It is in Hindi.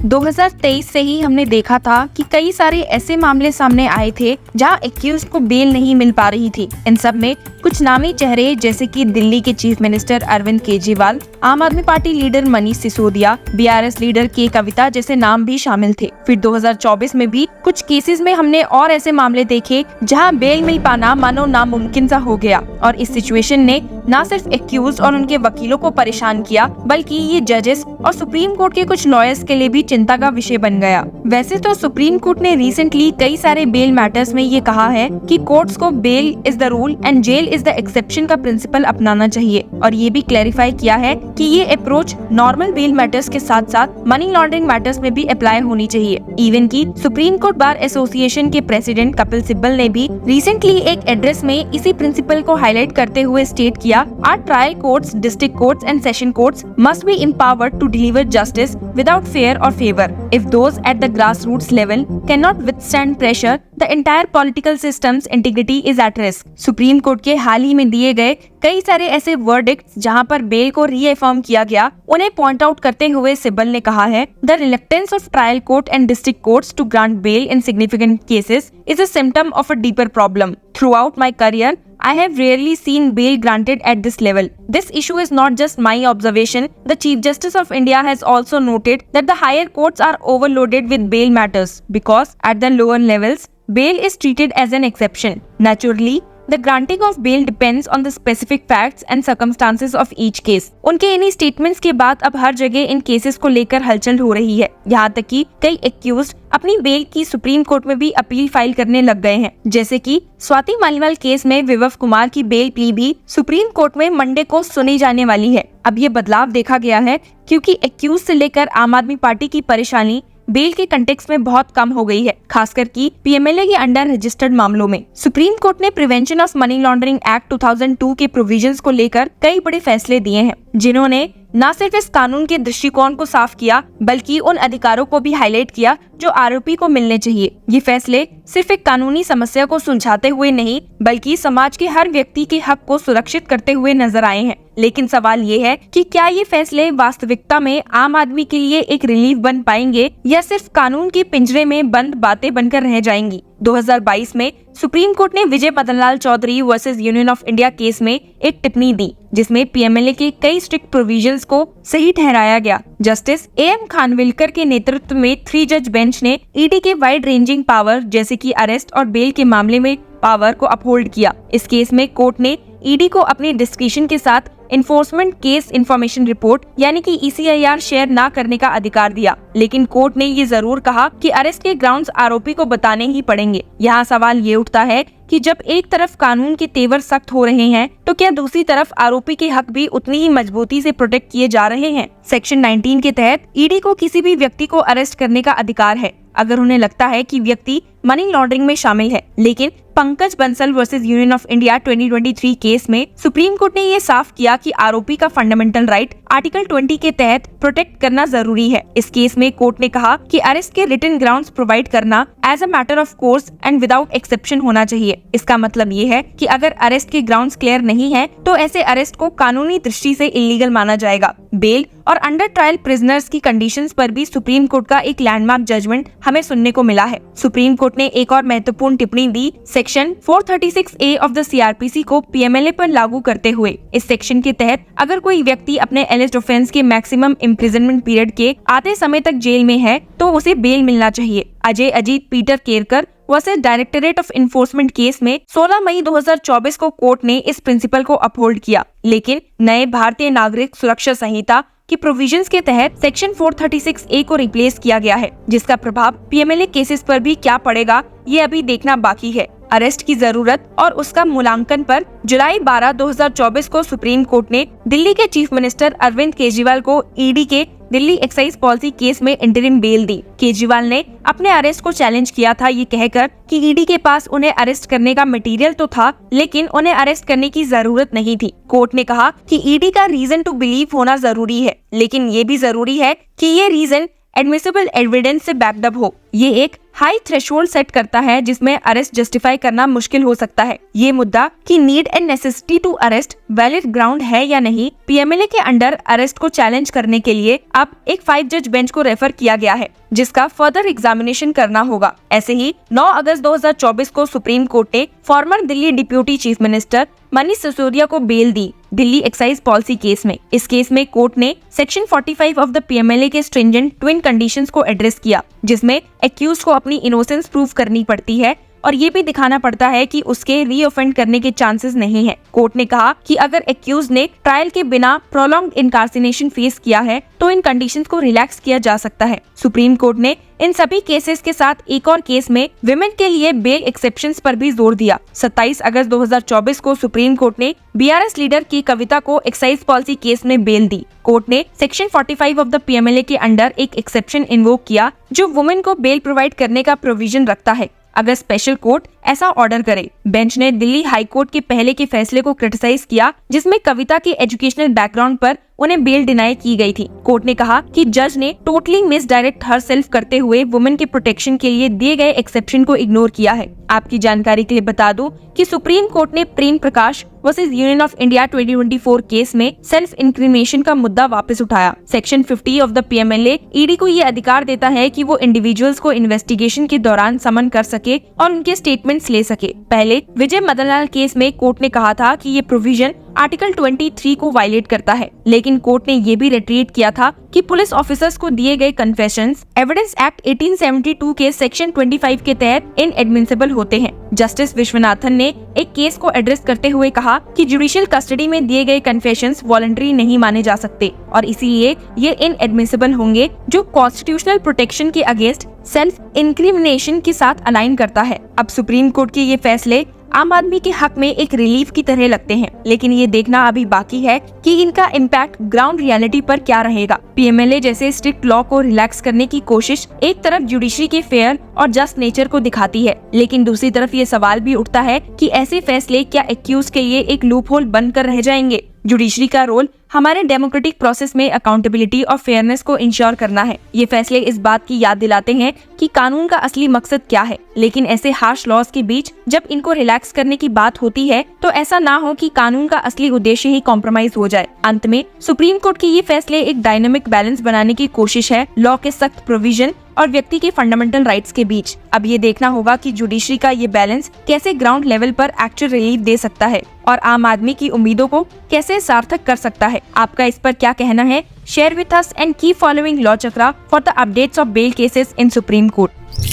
2023 से ही हमने देखा था कि कई सारे ऐसे मामले सामने आए थे जहां एक्यूज को बेल नहीं मिल पा रही थी। इन सब में कुछ नामी चेहरे जैसे कि दिल्ली के चीफ मिनिस्टर अरविंद केजरीवाल, आम आदमी party leader Manish Sisodia, BRS leader के कविता जैसे नाम भी शामिल थे। फिर 2024 में भी कुछ केसेस में हमने और ऐसे मामले देखे जहां बेल मिल पाना मानो नामुमकिन सा हो गया, और इस सिचुएशन ने न सिर्फ एक्यूज और उनके वकीलों को परेशान किया बल्कि ये जजेस और सुप्रीम कोर्ट के कुछ लॉयर्स के लिए भी चिंता का विषय बन गया। वैसे तो सुप्रीम कोर्ट ने रिसेंटली कई सारे बेल मैटर्स में ये कहा है कि कोर्ट्स को bail is the rule and jail is the exception का प्रिंसिपल अपनाना चाहिए, और ये भी क्लैरिफाई किया है कि ये अप्रोच नॉर्मल बेल मैटर्स के साथ साथ मनी लॉन्ड्रिंग मैटर्स में भी अप्लाई होनी चाहिए। इवन की सुप्रीम कोर्ट बार एसोसिएशन के प्रेसिडेंट कपिल सिब्बल ने भी रिसेंटली एक एड्रेस में इसी प्रिंसिपल को हाईलाइट करते हुए स्टेट किया, our trial courts, district courts and session courts must be empowered to deliver justice without fear or favor. If those at the grassroots level cannot withstand pressure, the entire political system's integrity is at risk. Supreme court के हाल ही में दिए गए कई सारे ऐसे वर्डिक्ट्स जहां पर बेल को रीअफर्म किया गया, उन्हें पॉइंट आउट करते हुए सिब्बल ने कहा है, The reluctance of trial court and district courts to grant bail in significant cases is a symptom of a deeper problem. Throughout my career, I have rarely seen bail granted at this level. This issue is not just my observation. The Chief Justice of India has also noted that the higher courts are overloaded with bail matters because at the lower levels, bail is treated as an exception. Naturally, the granting of bail depends on the specific facts and circumstances of each case. उनके इन्हीं स्टेटमेंट्स के बाद अब हर जगह इन केसेस को लेकर हलचल हो रही है। यहाँ तक कि कई एक्यूज्ड अपनी बेल की सुप्रीम कोर्ट में भी अपील फाइल करने लग गए हैं। जैसे कि स्वाति मालीवाल केस में विभव कुमार की बेल प्ली भी सुप्रीम कोर्ट में मंडे को सुनी जाने वाली है। अब ये बदलाव देखा गया है क्योंकि एक्यूज से लेकर आम आदमी पार्टी की परेशानी बेल के कंटेक्स्ट में बहुत कम हो गई है, खासकर कि पीएमएलए के अंडर रजिस्टर्ड मामलों में। सुप्रीम कोर्ट ने prevention of money laundering act 2002 के प्रोविजंस को लेकर कई बड़े फैसले दिए हैं, जिन्होंने न सिर्फ इस कानून के दृष्टिकोण को साफ किया बल्कि उन अधिकारों को भी हाईलाइट किया जो आरोपी को मिलने चाहिए। ये फैसले सिर्फ एक कानूनी समस्या को सुलझाते हुए नहीं बल्कि समाज के हर व्यक्ति के हक को सुरक्षित करते हुए नजर आए हैं। लेकिन सवाल ये है कि क्या ये फैसले वास्तविकता में आम आदमी के लिए एक रिलीफ बन पाएंगे या सिर्फ कानून के पिंजरे में बंद बातें बनकर रह जाएंगी। 2022 में सुप्रीम कोर्ट ने Vijay Madan Lal Chaudhary versus Union of India case में एक टिप्पणी दी जिसमें पीएमएलए के कई स्ट्रिक्ट प्रोविजंस को सही ठहराया गया। जस्टिस एएम खानविलकर के नेतृत्व में 3 जज बेंच ने ईडी के वाइड रेंजिंग पावर जैसे कि अरेस्ट और बेल के मामले में पावर को अपहोल्ड किया। इस केस में कोर्ट ने ईडी को अपनी डिस्क्रिशन के साथ इन्फोर्समेंट केस इन्फॉर्मेशन रिपोर्ट यानी कि ECIR शेयर न करने का अधिकार दिया, लेकिन कोर्ट ने ये जरूर कहा कि अरेस्ट के ग्राउंड्स आरोपी को बताने ही पड़ेंगे। यहाँ सवाल ये उठता है कि जब एक तरफ कानून के तेवर सख्त हो रहे हैं तो क्या दूसरी तरफ आरोपी के हक भी उतनी ही मजबूती से प्रोटेक्ट किए जा रहे हैं। सेक्शन 19 के तहत ईडी को किसी भी व्यक्ति को अरेस्ट करने का अधिकार है अगर उन्हें लगता है कि व्यक्ति मनी लॉन्ड्रिंग में शामिल है, लेकिन Pankaj Bansal versus Union of India 2023 case में सुप्रीम कोर्ट ने ये साफ किया कि आरोपी का फंडामेंटल राइट आर्टिकल 20 के तहत प्रोटेक्ट करना जरूरी है। इस केस में कोर्ट ने कहा कि अरेस्ट के रिटन ग्राउंड्स प्रोवाइड करना as a matter of course and without exception होना चाहिए। इसका मतलब ये है कि अगर अरेस्ट के ग्राउंड्स क्लियर नहीं है तो ऐसे अरेस्ट को कानूनी दृष्टि से इलीगल माना जाएगा। बेल और अंडर ट्रायल प्रिजनर्स की कंडीशंस पर भी सुप्रीम कोर्ट का एक लैंडमार्क जजमेंट हमें सुनने को मिला है। सुप्रीम कोर्ट ने एक और महत्वपूर्ण टिप्पणी the section 436A of the CRPC को पीएमएलए पर लागू करते हुए। इस सेक्शन के तहत अगर कोई व्यक्ति अपने एलिज्ड ऑफेंस के मैक्सिमम इम्प्रिजनमेंट पीरियड के आधे समय तक जेल में है तो उसे बेल मिलना चाहिए। Ajay Ajit Peter Kerkar versus directorate of enforcement case में 16 मई 2024 को कोर्ट ने इस प्रिंसिपल को अपहोल्ड किया, लेकिन नए भारतीय नागरिक सुरक्षा संहिता की प्रोविजंस के तहत सेक्शन 436A को रिप्लेस किया गया है, जिसका प्रभाव पीएमएलए केसेस पर भी क्या पड़ेगा ये अभी देखना बाकी है। अरेस्ट की जरूरत और उसका मूल्यांकन पर जुलाई 12, 2024 को सुप्रीम कोर्ट ने दिल्ली के चीफ मिनिस्टर अरविंद केजरीवाल को ईडी के दिल्ली एक्साइज पॉलिसी केस में इंटरिम बेल दी। केजरीवाल ने अपने अरेस्ट को चैलेंज किया था ये कहकर कि ईडी के पास उन्हें अरेस्ट करने का मटेरियल तो था लेकिन उन्हें अरेस्ट करने की जरूरत नहीं थी। कोर्ट ने कहा कि ईडी का रीजन टू बिलीव होना जरूरी है, लेकिन ये भी जरूरी है कि ये रीजन एडमिसिबल एविडेंस से बैक्ड अप हो। ये एक हाई थ्रेशोल्ड सेट करता है जिसमें अरेस्ट जस्टिफाई करना मुश्किल हो सकता है। ये मुद्दा कि need and necessity to arrest valid ground है या नहीं, पीएमएलए के अंडर अरेस्ट को चैलेंज करने के लिए अब एक 5 जज बेंच को रेफर किया गया है, जिसका फर्दर एग्जामिनेशन करना होगा। ऐसे ही 9 अगस्त 2024 को सुप्रीम कोर्ट ने farmer Delhi deputy chief minister Manish Sisodia को बेल दी दिल्ली एक्साइज पॉलिसी केस में। इस केस में कोर्ट ने सेक्शन 45 ऑफ द पीएमएलए के स्ट्रिंजेंट ट्विन कंडीशंस को एड्रेस किया, जिसमें एक्यूज को अपनी इनोसेंस प्रूव करनी पड़ती है और ये भी दिखाना पड़ता है कि उसके रीऑफेंड करने के चांसेस नहीं है। कोर्ट ने कहा कि अगर एक्यूज ने ट्रायल के बिना प्रोलॉन्ग्ड इनकार्सिनेशन फेस किया है तो इन कंडीशंस को रिलैक्स किया जा सकता है। सुप्रीम कोर्ट ने इन सभी केसेस के साथ एक और केस में विमेन के लिए बेल एक्सेप्शंस पर भी जोर दिया। 27 अगस्त 2024 को सुप्रीम कोर्ट ने बीआरएस लीडर की कविता को एक्साइज पॉलिसी केस में बेल दी। कोर्ट ने सेक्शन 45 ऑफ द पीएमएलए के अंडर एक एक्सेप्शन इन्वोक किया जो वुमेन को बेल प्रोवाइड करने का प्रोविजन रखता है अगर स्पेशल कोर्ट ऐसा ऑर्डर करे। बेंच ने दिल्ली हाई कोर्ट के पहले के फैसले को क्रिटिसाइज किया जिसमें कविता के एजुकेशनल बैकग्राउंड पर उन्हें बेल डिनाई की गई थी। कोर्ट ने कहा कि जज ने टोटली मिसडायरेक्ट हरसेल्फ करते हुए वुमेन के प्रोटेक्शन के लिए दिए गए एक्सेप्शन को इग्नोर किया है। आपकी जानकारी के लिए बता दूं कि सुप्रीम कोर्ट ने Prem Prakash versus Union of India 2024 case में सेल्फ इंक्रिमिनेशन का मुद्दा वापस उठाया। Section 50 of the PMLA ED को ये अधिकार देता है कि वो इंडिविजुअल्स को इन्वेस्टिगेशन के दौरान समन कर सके और उनके स्टेटमेंट्स ले सके। पहले विजय मदनलाल केस में कोर्ट ने कहा था कि ये प्रोविजन आर्टिकल 23 को वायलेट करता है, लेकिन कोर्ट ने ये भी रिट्रीट किया था कि पुलिस ऑफिसर्स को दिए गए कन्फेशंस एविडेंस एक्ट 1872 के सेक्शन 25 के तहत इनएडमिसिबल होते हैं। जस्टिस विश्वनाथन ने एक केस को एड्रेस करते हुए कहा कि जुडिशियल कस्टडी में दिए गए कन्फेशंस वॉलंटरी नहीं माने जा सकते और इसीलिए ये इनएडमिसिबल होंगे, जो कॉन्स्टिट्यूशनल प्रोटेक्शन के अगेंस्ट सेल्फ इंक्रिमिनेशन के साथ अलाइन करता है। अब सुप्रीम कोर्ट के ये फैसले आम आदमी के हक में एक रिलीफ की तरह लगते हैं, लेकिन ये देखना अभी बाकी है कि इनका इम्पैक्ट ग्राउंड रियलिटी पर क्या रहेगा। पीएमएलए जैसे स्ट्रिक्ट लॉ को रिलैक्स करने की कोशिश एक तरफ जुडिशरी के फेयर और जस्ट नेचर को दिखाती है, लेकिन दूसरी तरफ ये सवाल भी उठता है कि ऐसे फैसले क्या एक्यूज के लिए एक लूप होल बनकर रह जाएंगे। जुडिशरी का रोल हमारे डेमोक्रेटिक प्रोसेस में अकाउंटेबिलिटी और फेयरनेस को इंश्योर करना है। ये फैसले इस बात की याद दिलाते हैं कि कानून का असली मकसद क्या है, लेकिन ऐसे हार्श लॉज के बीच जब इनको रिलैक्स करने की बात होती है तो ऐसा ना हो कि कानून का असली उद्देश्य ही कॉम्प्रोमाइज हो जाए। अंत में सुप्रीम कोर्ट के ये फैसले एक डायनामिक बैलेंस बनाने की कोशिश है लॉ के सख्त प्रोविजन और व्यक्ति के फंडामेंटल राइट्स के बीच। अब ये देखना होगा कि जुडिशरी का ये बैलेंस कैसे ग्राउंड लेवल पर एक्चुअल रिलीफ दे सकता है और आम आदमी की उम्मीदों को कैसे सार्थक कर सकता है। आपका इस पर क्या कहना है? Share with us and keep following law Chakra for the updates of bail cases in Supreme court.